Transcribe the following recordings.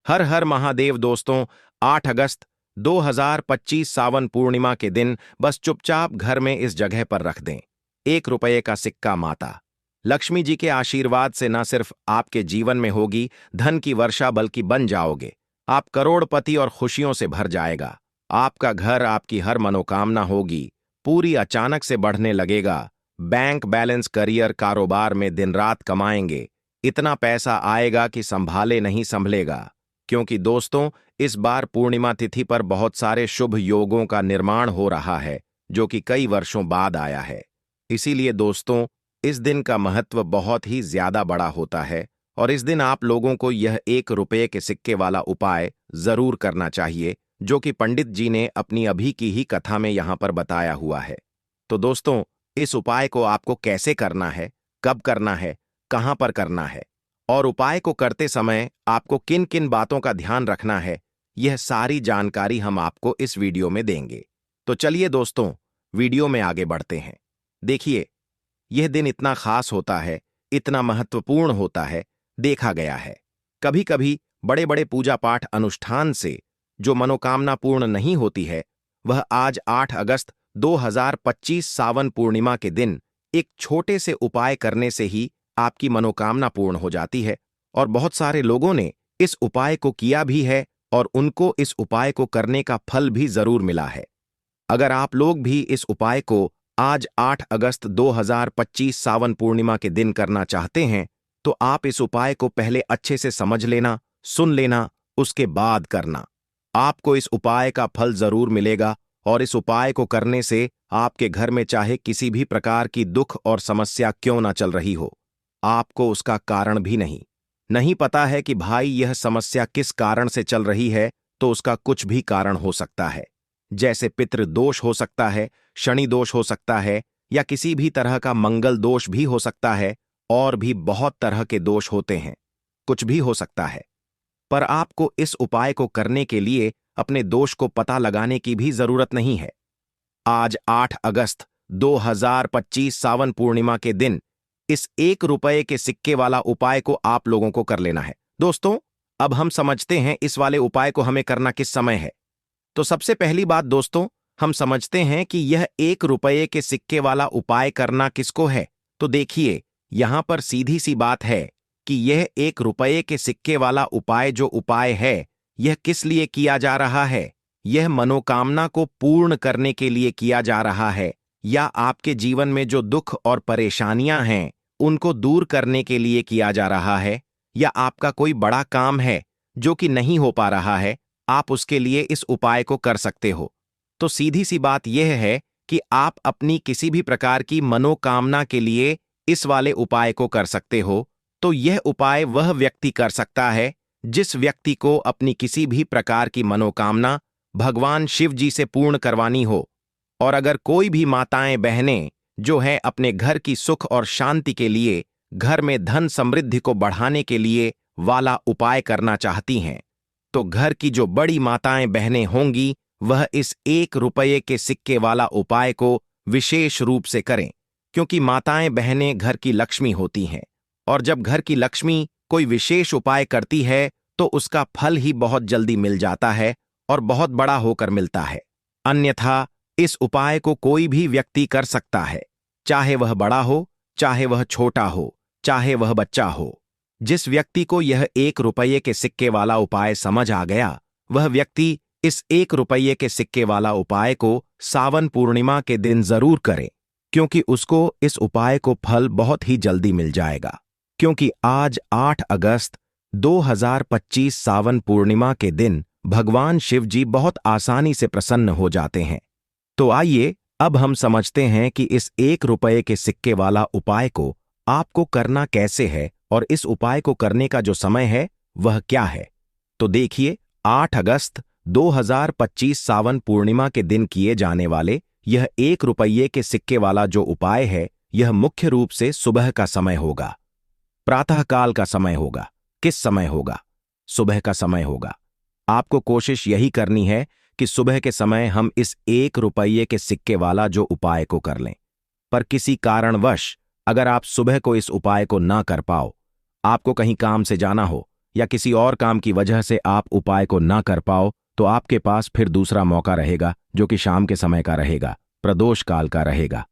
हर हर महादेव दोस्तों। 8 अगस्त 2025 सावन पूर्णिमा के दिन बस चुपचाप घर में इस जगह पर रख दें 1 रुपये का सिक्का। माता लक्ष्मी जी के आशीर्वाद से न सिर्फ आपके जीवन में होगी धन की वर्षा, बल्कि बन जाओगे आप करोड़पति और खुशियों से भर जाएगा। आपका घर, आपकी हर मनोकामना होगी पूरी, अचानक से बढ़ने लगेगा। बैंक बैलेंस, करियर, कारोबार में दिन रात कमाएंगे, इतना पैसा आएगा कि संभाले नहीं संभलेगा। क्योंकि दोस्तों, इस बार पूर्णिमा तिथि पर बहुत सारे शुभ योगों का निर्माण हो रहा है जो कि कई वर्षों बाद आया है। इसीलिए दोस्तों, इस दिन का महत्व बहुत ही ज्यादा बड़ा होता है और इस दिन आप लोगों को यह 1 रुपये के सिक्के वाला उपाय जरूर करना चाहिए, जो कि पंडित जी ने अपनी अभी की ही कथा में यहाँ पर बताया हुआ है। तो दोस्तों, इस उपाय को आपको कैसे करना है, कब करना है, कहाँ पर करना है और उपाय को करते समय आपको किन किन बातों का ध्यान रखना है, यह सारी जानकारी हम आपको इस वीडियो में देंगे। तो चलिए दोस्तों, वीडियो में आगे बढ़ते हैं। देखिए, यह दिन इतना खास होता है, इतना महत्वपूर्ण होता है। देखा गया है कभी कभी बड़े बड़े पूजा पाठ अनुष्ठान से जो मनोकामना पूर्ण नहीं होती है, वह आज 8 अगस्त 2025 सावन पूर्णिमा के दिन एक छोटे से उपाय करने से ही आपकी मनोकामना पूर्ण हो जाती है। और बहुत सारे लोगों ने इस उपाय को किया भी है और उनको इस उपाय को करने का फल भी जरूर मिला है। अगर आप लोग भी इस उपाय को आज 8 अगस्त 2025 सावन पूर्णिमा के दिन करना चाहते हैं, तो आप इस उपाय को पहले अच्छे से समझ लेना, सुन लेना, उसके बाद करना। आपको इस उपाय का फल जरूर मिलेगा और इस उपाय को करने से आपके घर में चाहे किसी भी प्रकार की दुख और समस्या क्यों ना चल रही हो, आपको उसका कारण भी नहीं पता है कि भाई यह समस्या किस कारण से चल रही है, तो उसका कुछ भी कारण हो सकता है। जैसे पितृ दोष हो सकता है, शनि दोष हो सकता है, या किसी भी तरह का मंगल दोष भी हो सकता है, और भी बहुत तरह के दोष होते हैं, कुछ भी हो सकता है। पर आपको इस उपाय को करने के लिए अपने दोष को पता लगाने की भी जरूरत नहीं है। आज 8 अगस्त 2025 सावन पूर्णिमा के दिन इस 1 रुपये के सिक्के वाला उपाय को आप लोगों को कर लेना है। दोस्तों, अब हम समझते हैं इस वाले उपाय को हमें करना किस समय है। तो सबसे पहली बात दोस्तों, हम समझते हैं कि यह 1 रुपये के सिक्के वाला उपाय करना किसको है। तो देखिए, यहां पर सीधी सी बात है कि यह 1 रुपये के सिक्के वाला उपाय जो उपाय है, यह किस लिए किया जा रहा है। यह मनोकामना को पूर्ण करने के लिए किया जा रहा है, या आपके जीवन में जो दुख और परेशानियां हैं उनको दूर करने के लिए किया जा रहा है, या आपका कोई बड़ा काम है जो कि नहीं हो पा रहा है, आप उसके लिए इस उपाय को कर सकते हो। तो सीधी सी बात यह है कि आप अपनी किसी भी प्रकार की मनोकामना के लिए इस वाले उपाय को कर सकते हो। तो यह उपाय वह व्यक्ति कर सकता है जिस व्यक्ति को अपनी किसी भी प्रकार की मनोकामना भगवान शिव जी से पूर्ण करवानी हो। और अगर कोई भी माताएं बहनें जो है अपने घर की सुख और शांति के लिए, घर में धन समृद्धि को बढ़ाने के लिए वाला उपाय करना चाहती हैं, तो घर की जो बड़ी माताएं बहनें होंगी वह इस 1 रुपये के सिक्के वाला उपाय को विशेष रूप से करें। क्योंकि माताएं बहनें घर की लक्ष्मी होती हैं, और जब घर की लक्ष्मी कोई विशेष उपाय करती है तो उसका फल ही बहुत जल्दी मिल जाता है और बहुत बड़ा होकर मिलता है। अन्यथा इस उपाय को कोई भी व्यक्ति कर सकता है, चाहे वह बड़ा हो, चाहे वह छोटा हो, चाहे वह बच्चा हो। जिस व्यक्ति को यह 1 रुपये के सिक्के वाला उपाय समझ आ गया, वह व्यक्ति इस 1 रुपये के सिक्के वाला उपाय को सावन पूर्णिमा के दिन जरूर करे, क्योंकि उसको इस उपाय को फल बहुत ही जल्दी मिल जाएगा। क्योंकि आज 8 अगस्त 2025 सावन पूर्णिमा के दिन भगवान शिव जी बहुत आसानी से प्रसन्न हो जाते हैं। तो आइए अब हम समझते हैं कि इस 1 रुपये के सिक्के वाला उपाय को आपको करना कैसे है और इस उपाय को करने का जो समय है वह क्या है। तो देखिए, 8 अगस्त 2025 सावन पूर्णिमा के दिन किए जाने वाले यह 1 रुपये के सिक्के वाला जो उपाय है, यह मुख्य रूप से सुबह का समय होगा, प्रातःकाल का समय होगा। किस समय होगा? सुबह का समय होगा। आपको कोशिश यही करनी है कि सुबह के समय हम इस 1 रुपये के सिक्के वाला जो उपाय को कर लें। पर किसी कारणवश अगर आप सुबह को इस उपाय को ना कर पाओ, आपको कहीं काम से जाना हो या किसी और काम की वजह से आप उपाय को ना कर पाओ, तो आपके पास फिर दूसरा मौका रहेगा, जो कि शाम के समय का रहेगा, प्रदोष काल का रहेगा।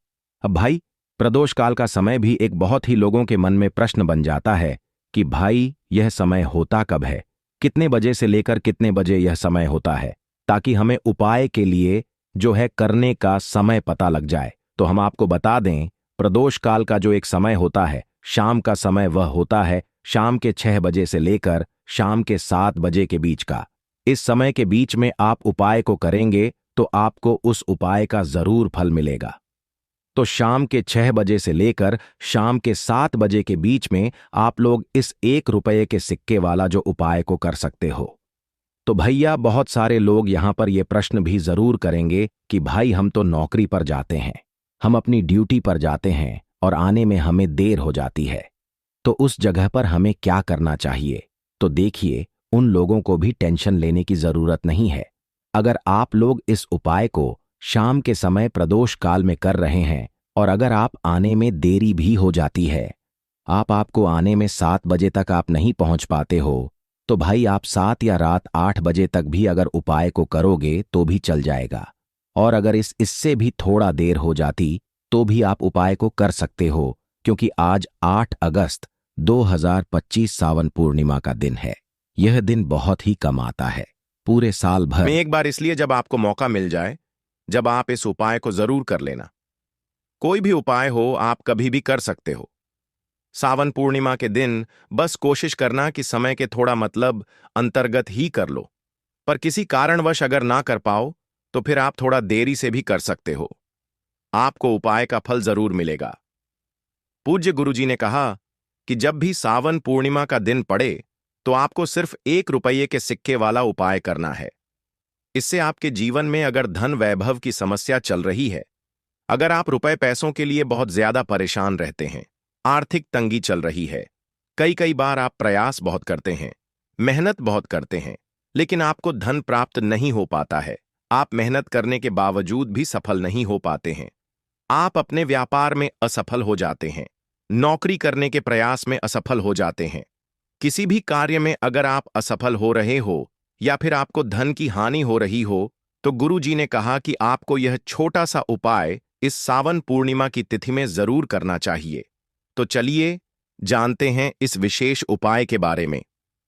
अब भाई, प्रदोष काल का समय भी एक बहुत ही लोगों के मन में प्रश्न बन जाता है कि भाई यह समय होता कब है, कितने बजे से लेकर कितने बजे यह समय होता है, ताकि हमें उपाय के लिए जो है करने का समय पता लग जाए। तो हम आपको बता दें, प्रदोष काल का जो एक समय होता है, शाम का समय, वह होता है शाम के 6 बजे से लेकर शाम के 7 बजे के बीच का। इस समय के बीच में आप उपाय को करेंगे तो आपको उस उपाय का जरूर फल मिलेगा। तो शाम के 6 बजे से लेकर शाम के 7 बजे के बीच में आप लोग इस 1 रुपये के सिक्के वाला जो उपाय को कर सकते हो। तो भैया, बहुत सारे लोग यहां पर यह प्रश्न भी जरूर करेंगे कि भाई हम तो नौकरी पर जाते हैं, हम अपनी ड्यूटी पर जाते हैं और आने में हमें देर हो जाती है, तो उस जगह पर हमें क्या करना चाहिए। तो देखिए, उन लोगों को भी टेंशन लेने की जरूरत नहीं है। अगर आप लोग इस उपाय को शाम के समय प्रदोष काल में कर रहे हैं और अगर आप आने में देरी भी हो जाती है, आपको आने में 7 बजे तक आप नहीं पहुंच पाते हो, तो भाई आप 7 या रात 8 बजे तक भी अगर उपाय को करोगे तो भी चल जाएगा। और अगर इससे भी थोड़ा देर हो जाती तो भी आप उपाय को कर सकते हो, क्योंकि आज 8 अगस्त 2025 सावन पूर्णिमा का दिन है। यह दिन बहुत ही कम आता है पूरे साल भर में एक बार, इसलिए जब आपको मौका मिल जाए, जब आप इस उपाय को जरूर कर लेना। कोई भी उपाय हो, आप कभी भी कर सकते हो। सावन पूर्णिमा के दिन बस कोशिश करना कि समय के थोड़ा मतलब अंतर्गत ही कर लो, पर किसी कारणवश अगर ना कर पाओ तो फिर आप थोड़ा देरी से भी कर सकते हो। आपको उपाय का फल जरूर मिलेगा। पूज्य गुरुजी ने कहा कि जब भी सावन पूर्णिमा का दिन पड़े तो आपको सिर्फ 1 रुपये के सिक्के वाला उपाय करना है। इससे आपके जीवन में अगर धन वैभव की समस्या चल रही है, अगर आप रुपए पैसों के लिए बहुत ज्यादा परेशान रहते हैं, आर्थिक तंगी चल रही है, कई बार आप प्रयास बहुत करते हैं, मेहनत बहुत करते हैं, लेकिन आपको धन प्राप्त नहीं हो पाता है, आप मेहनत करने के बावजूद भी सफल नहीं हो पाते हैं, आप अपने व्यापार में असफल हो जाते हैं, नौकरी करने के प्रयास में असफल हो जाते हैं, किसी भी कार्य में अगर आप असफल हो रहे हो या फिर आपको धन की हानि हो रही हो, तो गुरुजी ने कहा कि आपको यह छोटा सा उपाय इस सावन पूर्णिमा की तिथि में जरूर करना चाहिए। तो चलिए जानते हैं इस विशेष उपाय के बारे में।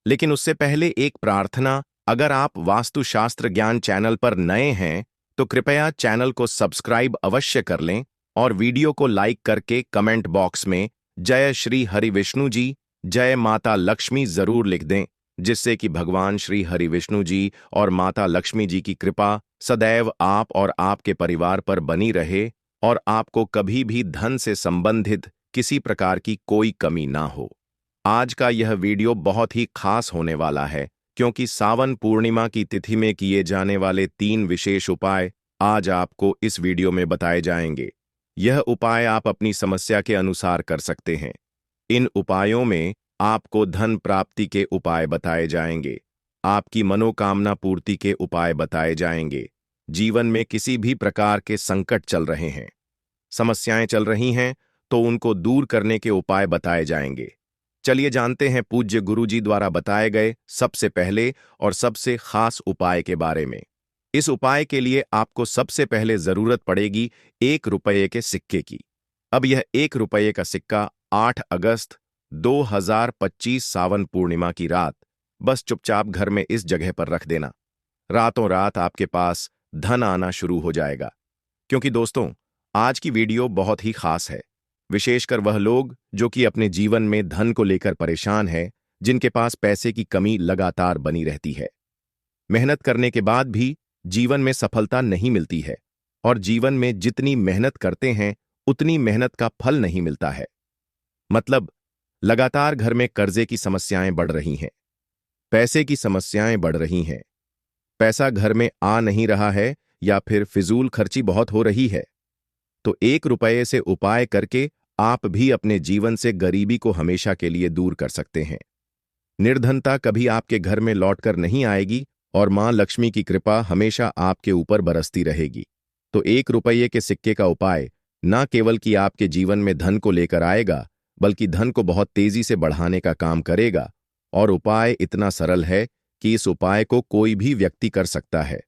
लेकिन उससे पहले एक प्रार्थना, अगर आप वास्तुशास्त्र ज्ञान चैनल पर नए हैं तो कृपया चैनल को सब्सक्राइब अवश्य कर लें और वीडियो को लाइक करके कमेंट बॉक्स में जय श्री हरि विष्णु जी, जय माता लक्ष्मी जरूर लिख दें, जिससे कि भगवान श्री हरि विष्णु जी और माता लक्ष्मी जी की कृपा सदैव आप और आपके परिवार पर बनी रहे और आपको कभी भी धन से संबंधित किसी प्रकार की कोई कमी ना हो। आज का यह वीडियो बहुत ही खास होने वाला है, क्योंकि सावन पूर्णिमा की तिथि में किए जाने वाले 3 विशेष उपाय आज आपको इस वीडियो में बताए जाएंगे। यह उपाय आप अपनी समस्या के अनुसार कर सकते हैं। इन उपायों में आपको धन प्राप्ति के उपाय बताए जाएंगे, आपकी मनोकामना पूर्ति के उपाय बताए जाएंगे, जीवन में किसी भी प्रकार के संकट चल रहे हैं, समस्याएं चल रही हैं तो उनको दूर करने के उपाय बताए जाएंगे। चलिए जानते हैं पूज्य गुरुजी द्वारा बताए गए सबसे पहले और सबसे खास उपाय के बारे में। इस उपाय के लिए आपको सबसे पहले जरूरत पड़ेगी 1 रुपये के सिक्के की। अब यह 1 रुपये का सिक्का 8 अगस्त 2025 सावन पूर्णिमा की रात बस चुपचाप घर में इस जगह पर रख देना। रातों रात आपके पास धन आना शुरू हो जाएगा। क्योंकि दोस्तों, आज की वीडियो बहुत ही खास है, विशेषकर वह लोग जो कि अपने जीवन में धन को लेकर परेशान हैं, जिनके पास पैसे की कमी लगातार बनी रहती है, मेहनत करने के बाद भी जीवन में सफलता नहीं मिलती है और जीवन में जितनी मेहनत करते हैं उतनी मेहनत का फल नहीं मिलता है। मतलब लगातार घर में कर्जे की समस्याएं बढ़ रही हैं, पैसे की समस्याएं बढ़ रही हैं, पैसा घर में आ नहीं रहा है या फिर फिजूल खर्ची बहुत हो रही है। तो 1 रुपये से उपाय करके आप भी अपने जीवन से गरीबी को हमेशा के लिए दूर कर सकते हैं। निर्धनता कभी आपके घर में लौटकर नहीं आएगी और मां लक्ष्मी की कृपा हमेशा आपके ऊपर बरसती रहेगी। तो 1 रुपये के सिक्के का उपाय न केवल कि आपके जीवन में धन को लेकर आएगा, बल्कि धन को बहुत तेजी से बढ़ाने का काम करेगा और उपाय इतना सरल है कि इस उपाय को कोई भी व्यक्ति कर सकता है।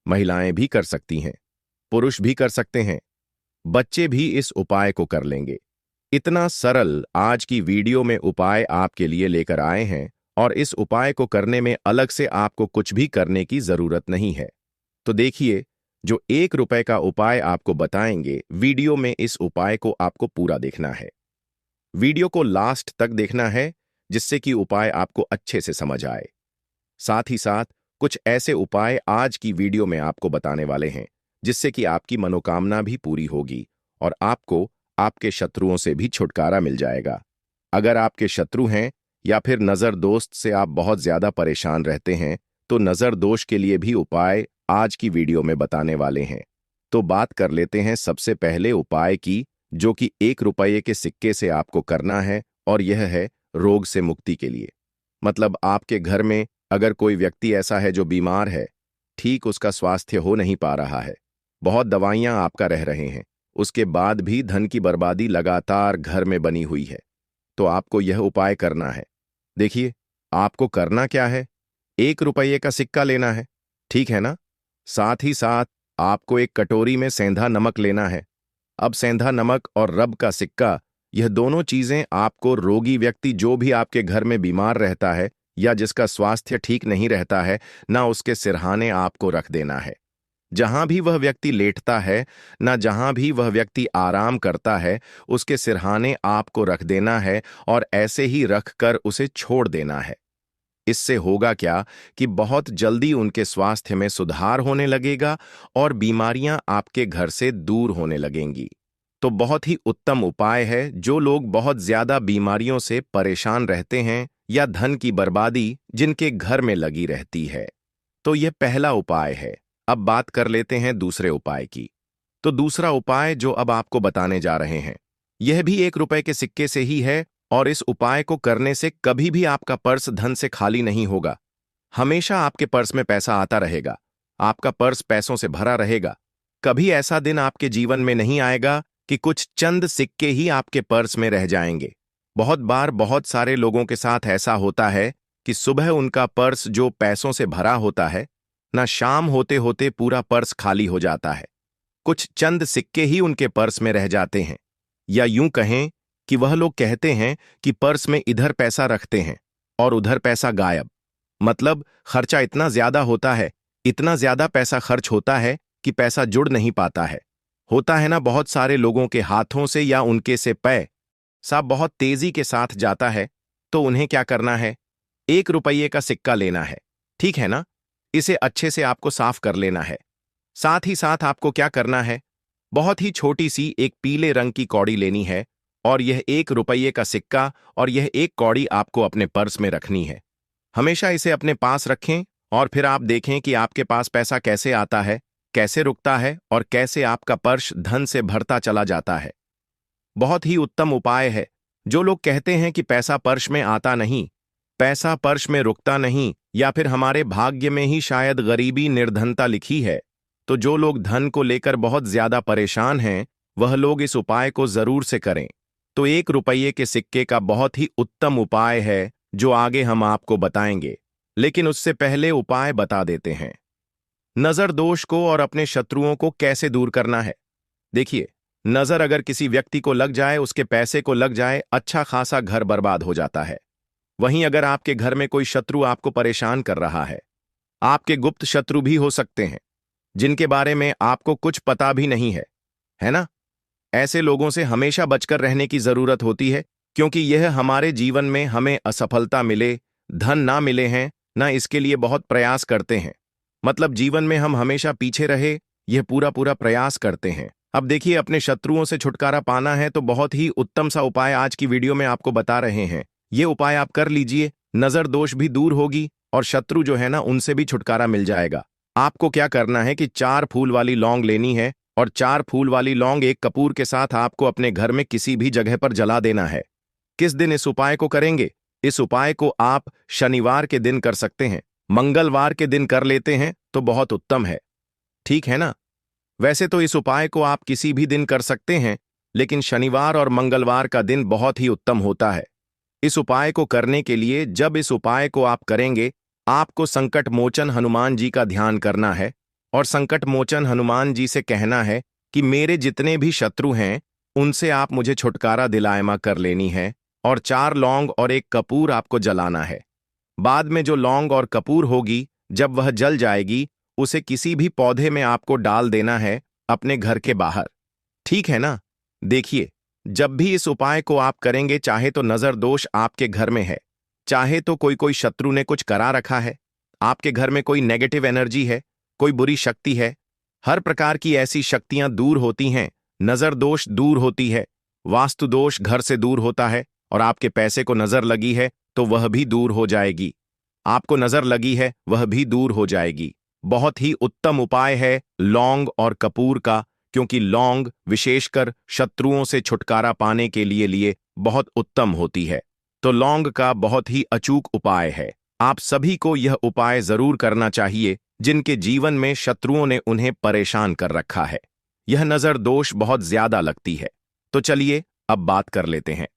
महिलाएं भी कर सकती हैं, पुरुष भी कर सकते हैं, बच्चे भी इस उपाय को कर लेंगे। इतना सरल आज की वीडियो में उपाय आपके लिए लेकर आए हैं और इस उपाय को करने में अलग से आपको कुछ भी करने की जरूरत नहीं है। तो देखिए, जो 1 रुपए का उपाय आपको बताएंगे, वीडियो में इस उपाय को आपको पूरा देखना है। वीडियो को लास्ट तक देखना है, जिससे कि उपाय आपको अच्छे से समझ आए। साथ ही साथ कुछ ऐसे उपाय आज की वीडियो में आपको बताने वाले हैं, जिससे कि आपकी मनोकामना भी पूरी होगी और आपको आपके शत्रुओं से भी छुटकारा मिल जाएगा। अगर आपके शत्रु हैं या फिर नजर दोस्त से आप बहुत ज्यादा परेशान रहते हैं, तो नजर दोष के लिए भी उपाय आज की वीडियो में बताने वाले हैं। तो बात कर लेते हैं सबसे पहले उपाय की, जो कि 1 रुपये के सिक्के से आपको करना है, और यह है रोग से मुक्ति के लिए। मतलब आपके घर में अगर कोई व्यक्ति ऐसा है जो बीमार है, ठीक उसका स्वास्थ्य हो नहीं पा रहा है, बहुत दवाइयां आपका रह रहे हैं, उसके बाद भी धन की बर्बादी लगातार घर में बनी हुई है, तो आपको यह उपाय करना है। देखिए, आपको करना क्या है, 1 रुपये का सिक्का लेना है, ठीक है ना। साथ ही साथ आपको एक कटोरी में सेंधा नमक लेना है। अब सेंधा नमक और रब का सिक्का, यह दोनों चीजें आपको रोगी व्यक्ति जो भी आपके घर में बीमार रहता है या जिसका स्वास्थ्य ठीक नहीं रहता है ना, उसके सिरहाने आपको रख देना है। जहां भी वह व्यक्ति लेटता है ना, जहां भी वह व्यक्ति आराम करता है, उसके सिरहाने आपको रख देना है और ऐसे ही रखकर उसे छोड़ देना है। इससे होगा क्या कि बहुत जल्दी उनके स्वास्थ्य में सुधार होने लगेगा और बीमारियां आपके घर से दूर होने लगेंगी। तो बहुत ही उत्तम उपाय है। जो लोग बहुत ज्यादा बीमारियों से परेशान रहते हैं या धन की बर्बादी जिनके घर में लगी रहती है, तो यह पहला उपाय है। अब बात कर लेते हैं दूसरे उपाय की। तो दूसरा उपाय जो अब आपको बताने जा रहे हैं, यह भी 1 रुपए के सिक्के से ही है, और इस उपाय को करने से कभी भी आपका पर्स धन से खाली नहीं होगा। हमेशा आपके पर्स में पैसा आता रहेगा, आपका पर्स पैसों से भरा रहेगा। कभी ऐसा दिन आपके जीवन में नहीं आएगा कि कुछ चंद सिक्के ही आपके पर्स में रह जाएंगे। बहुत बार बहुत सारे लोगों के साथ ऐसा होता है कि सुबह उनका पर्स जो पैसों से भरा होता है ना, शाम होते होते पूरा पर्स खाली हो जाता है। कुछ चंद सिक्के ही उनके पर्स में रह जाते हैं, या यूं कहें कि वह लोग कहते हैं कि पर्स में इधर पैसा रखते हैं और उधर पैसा गायब। मतलब खर्चा इतना ज्यादा होता है, इतना ज्यादा पैसा खर्च होता है कि पैसा जुड़ नहीं पाता है। होता है ना, बहुत सारे लोगों के हाथों से या उनके से पैसा बहुत तेजी के साथ जाता है। तो उन्हें क्या करना है, 1 रुपये का सिक्का लेना है, ठीक है ना। इसे अच्छे से आपको साफ कर लेना है। साथ ही साथ आपको क्या करना है, बहुत ही छोटी सी एक पीले रंग की कौड़ी लेनी है, और यह 1 रुपये का सिक्का और यह एक कौड़ी आपको अपने पर्स में रखनी है। हमेशा इसे अपने पास रखें और फिर आप देखें कि आपके पास पैसा कैसे आता है, कैसे रुकता है और कैसे आपका पर्स धन से भरता चला जाता है। बहुत ही उत्तम उपाय है। जो लोग कहते हैं कि पैसा पर्स में आता नहीं, पैसा पर्स में रुकता नहीं, या फिर हमारे भाग्य में ही शायद गरीबी निर्धनता लिखी है, तो जो लोग धन को लेकर बहुत ज्यादा परेशान हैं, वह लोग इस उपाय को जरूर से करें। तो 1 रुपये के सिक्के का बहुत ही उत्तम उपाय है, जो आगे हम आपको बताएंगे। लेकिन उससे पहले उपाय बता देते हैं, नजर दोष को और अपने शत्रुओं को कैसे दूर करना है। देखिए, नजर अगर किसी व्यक्ति को लग जाए, उसके पैसे को लग जाए, अच्छा खासा घर बर्बाद हो जाता है। वहीं अगर आपके घर में कोई शत्रु आपको परेशान कर रहा है, आपके गुप्त शत्रु भी हो सकते हैं, जिनके बारे में आपको कुछ पता भी नहीं है ना। ऐसे लोगों से हमेशा बचकर रहने की जरूरत होती है, क्योंकि यह हमारे जीवन में हमें असफलता मिले, धन ना मिले हैं ना, इसके लिए बहुत प्रयास करते हैं। मतलब जीवन में हम हमेशा पीछे रहे, यह पूरा पूरा प्रयास करते हैं। अब देखिए, अपने शत्रुओं से छुटकारा पाना है तो बहुत ही उत्तम सा उपाय आज की वीडियो में आपको बता रहे हैं। ये उपाय आप कर लीजिए, नजर दोष भी दूर होगी और शत्रु जो है ना, उनसे भी छुटकारा मिल जाएगा। आपको क्या करना है कि 4 फूल वाली लौंग लेनी है, और 4 फूल वाली लौंग एक कपूर के साथ आपको अपने घर में किसी भी जगह पर जला देना है। किस दिन इस उपाय को करेंगे? इस उपाय को आप शनिवार के दिन कर सकते हैं, मंगलवार के दिन कर लेते हैं तो बहुत उत्तम है, ठीक है ना। वैसे तो इस उपाय को आप किसी भी दिन कर सकते हैं, लेकिन शनिवार और मंगलवार का दिन बहुत ही उत्तम होता है। इस उपाय को करने के लिए जब इस उपाय को आप करेंगे, आपको संकट मोचन हनुमान जी का ध्यान करना है और संकट मोचन हनुमान जी से कहना है कि मेरे जितने भी शत्रु हैं उनसे आप मुझे छुटकारा दिलायमा कर लेनी है, और 4 लौंग और 1 कपूर आपको जलाना है। बाद में जो लौंग और कपूर होगी, जब वह जल जाएगी, उसे किसी भी पौधे में आपको डाल देना है अपने घर के बाहर। ठीक है ना? देखिए, जब भी इस उपाय को आप करेंगे, चाहे तो नजर दोष आपके घर में है, चाहे तो कोई कोई शत्रु ने कुछ करा रखा है, आपके घर में कोई नेगेटिव एनर्जी है, कोई बुरी शक्ति है, हर प्रकार की ऐसी शक्तियां दूर होती हैं। नजर दोष दूर होती है, वास्तु दोष घर से दूर होता है, और आपके पैसे को नजर लगी है तो वह भी दूर हो जाएगी। आपको नजर लगी है वह भी दूर हो जाएगी। बहुत ही उत्तम उपाय है लौंग और कपूर का, क्योंकि लौंग विशेषकर शत्रुओं से छुटकारा पाने के लिए बहुत उत्तम होती है। तो लौंग का बहुत ही अचूक उपाय है। आप सभी को यह उपाय जरूर करना चाहिए जिनके जीवन में शत्रुओं ने उन्हें परेशान कर रखा है। यह नजर दोष बहुत ज्यादा लगती है। तो चलिए अब बात कर लेते हैं,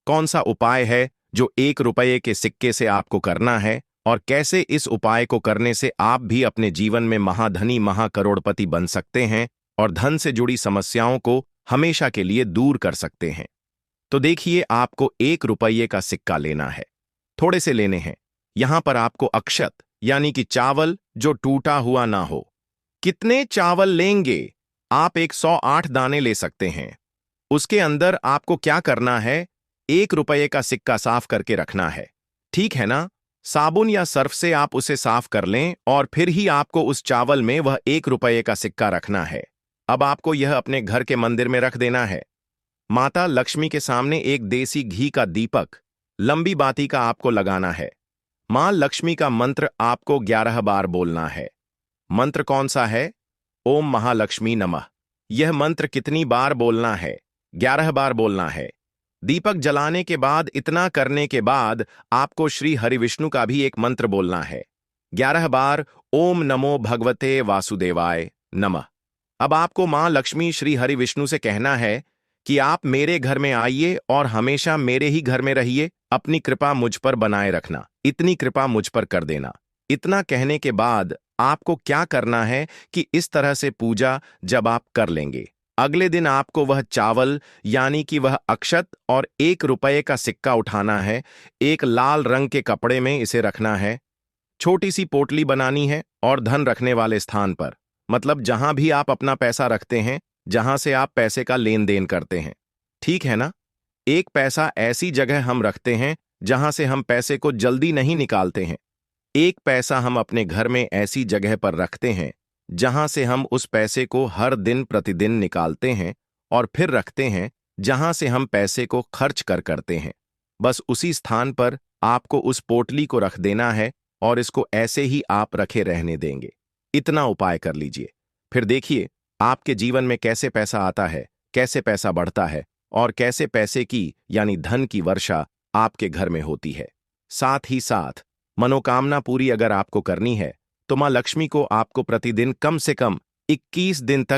कौन सा उपाय है जो 1 रुपये के सिक्के से आपको करना है, और कैसे इस उपाय को करने से आप भी अपने जीवन में महाधनी महाकरोड़पति बन सकते हैं और धन से जुड़ी समस्याओं को हमेशा के लिए दूर कर सकते हैं। तो देखिए, आपको 1 रुपये का सिक्का लेना है। थोड़े से लेने हैं। यहां पर आपको अक्षत यानी कि चावल जो टूटा हुआ ना हो। कितने चावल लेंगे? आप 108 दाने ले सकते हैं। उसके अंदर आपको क्या करना है? 1 रुपये का सिक्का साफ करके रखना है। ठीक है ना? साबुन या सर्फ से आप उसे साफ कर लें और फिर ही आपको उस चावल में वह 1 रुपये का सिक्का रखना है। अब आपको यह अपने घर के मंदिर में रख देना है। माता लक्ष्मी के सामने एक देसी घी का दीपक लंबी बाती का आपको लगाना है। मां लक्ष्मी का मंत्र आपको 11 बार बोलना है। मंत्र कौन सा है? ओम महालक्ष्मी नमः। यह मंत्र कितनी बार बोलना है? 11 बार बोलना है। दीपक जलाने के बाद, इतना करने के बाद आपको श्री हरिविष्णु का भी एक मंत्र बोलना है 11 बार। ओम नमो भगवते वासुदेवाय नमः। अब आपको मां लक्ष्मी श्री हरिविष्णु से कहना है कि आप मेरे घर में आइए और हमेशा मेरे ही घर में रहिए, अपनी कृपा मुझ पर बनाए रखना, इतनी कृपा मुझ पर कर देना। इतना कहने के बाद आपको क्या करना है कि इस तरह से पूजा जब आप कर लेंगे, अगले दिन आपको वह चावल यानी कि वह अक्षत और 1 रुपये का सिक्का उठाना है। एक लाल रंग के कपड़े में इसे रखना है। छोटी सी पोटली बनानी है और धन रखने वाले स्थान पर, मतलब जहां भी आप अपना पैसा रखते हैं, जहां से आप पैसे का लेन देन करते हैं। ठीक है ना? एक पैसा ऐसी जगह हम रखते हैं जहां से हम पैसे को जल्दी नहीं निकालते हैं। एक पैसा हम अपने घर में ऐसी जगह पर रखते हैं जहां से हम उस पैसे को हर दिन प्रतिदिन निकालते हैं और फिर रखते हैं जहां से हम पैसे को खर्च करते हैं। बस उसी स्थान पर आपको उस पोटली को रख देना है और इसको ऐसे ही आप रखे रहने देंगे। इतना उपाय कर लीजिए, फिर देखिए आपके जीवन में कैसे पैसा आता है, कैसे पैसा बढ़ता है और कैसे पैसे की यानी धन की वर्षा आपके घर में होती है। साथ ही साथ मनोकामना पूरी अगर आपको करनी है तो मां लक्ष्मी को आपको प्रतिदिन कम से कम 21 दिन तक